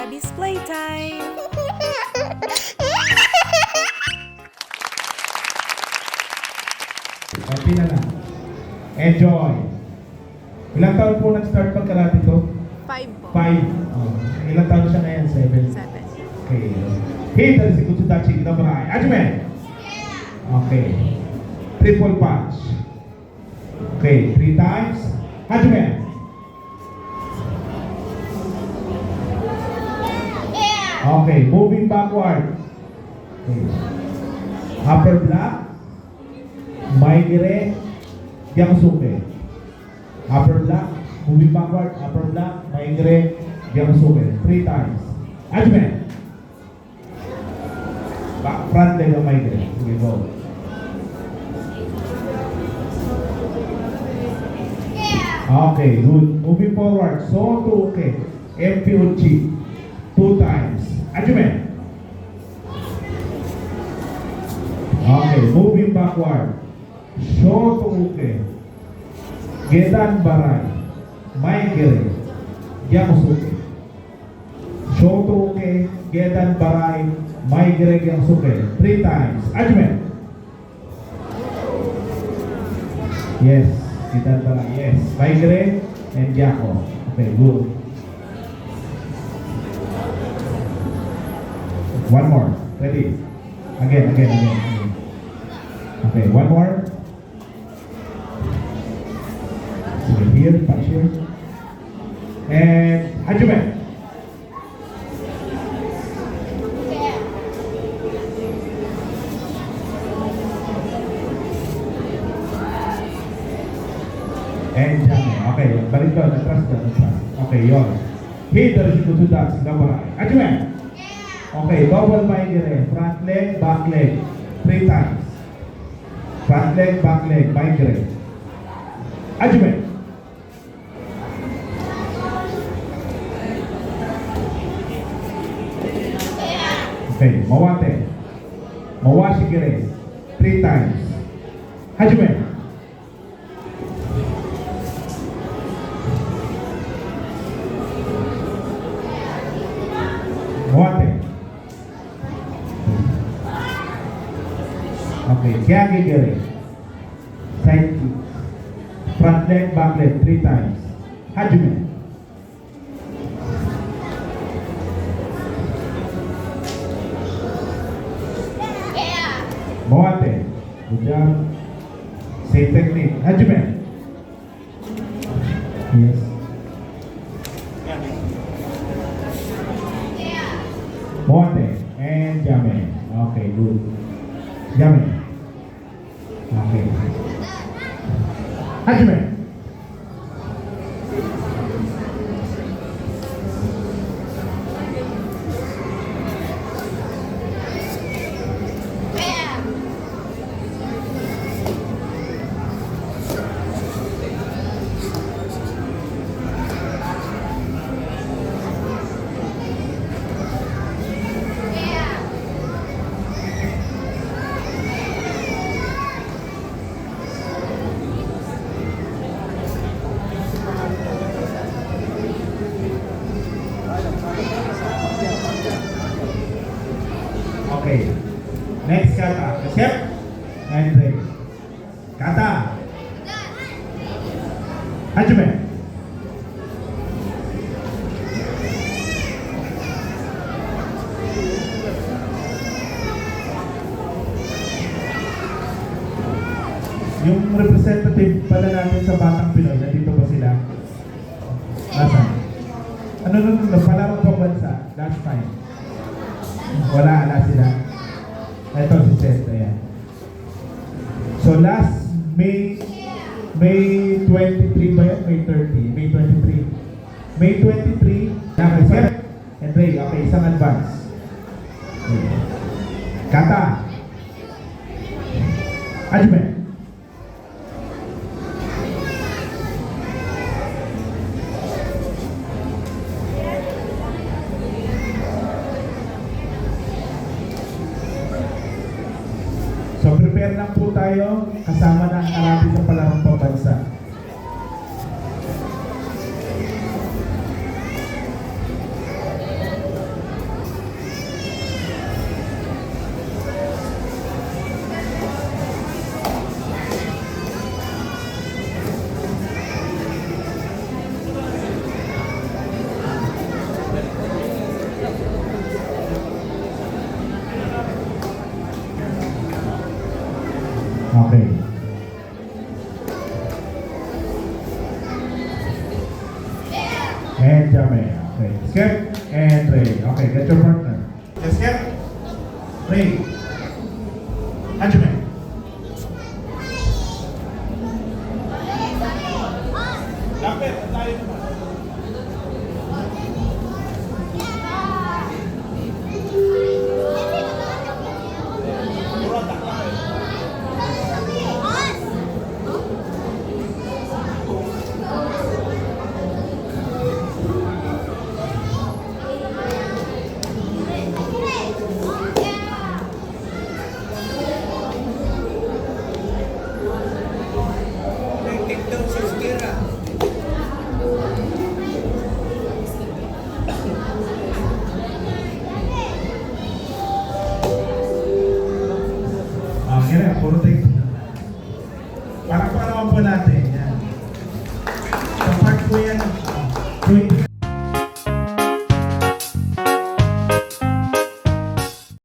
Daddy's playtime! Konti na lang. Enjoy! Ilang taon po nag-start mag-karate to? 5 po. 5. Oh. Ilang taon siya ngayon? 7. 7. Okay. Hit and Sikutsu Dachi. Nabaray. Ajime! Okay. Triple punch. Okay. 3 times. Ajime! Okay. Moving backward. Okay. Upper block. Maigire. Yakusuke. Upper block. Moving backward. Upper block. Maigire. Yakusuke. 3 times. Ajime! Back front leg of Maigire. Here we go. Okay, good. Moving forward. So to okay. MP Uchi. 2 times. Ajime. Okay, moving backward. Shoto uke. Gedan barai. Maigire. Yakusuke. Shoto uke. Gedan barai. Maigire Yakusuke. 3 times. Ajime. Yes. Gedan barai. Yes. Maigire and Yako. Okay, good. One more. Ready? Again. Okay, one more. So here, touch here. And Hajime. And Jame. Okay, balik doon. Atras. Okay, yun. Hit the Shikusu Dachi. Nabaray. Hajime. Okay, double Maigire. Front leg, back leg. 3 times. Front leg, back leg, Maigire. Ajime. Okay, Mawate. Mawashigire. 3 times. Hajime. Mawate. Okay, Kyagigire. Side kick. Front leg, back leg, 3 times. Hajime. Mawate. Good job. Same technique. Hajime. Yes. Mawate. And Jame. Okay, good. Jame. Okay. Hajime. Okay. Next kata. Siap? And break. Kata. Hajime. Yung representative pala natin sa Batang Pinoy, nandito ba sila? Nasaan? Ano nun, palarong pambansa? Last time. Wala sila. Ito si Seth, ayan. So last May 23 ba yan? May 30, May 23. May 23, nakasya. And Ray, okay, isang advance. Okay. Kata. Hajime. So prepare lang po tayo kasama ng karate sa palarong pambansa. And Jamie. Okay. Skip and Ray. Okay, get your partner. Yes, skip. Ray. Hajime. Lapit, tayo naman. Murata, lapit. Kaya, puro take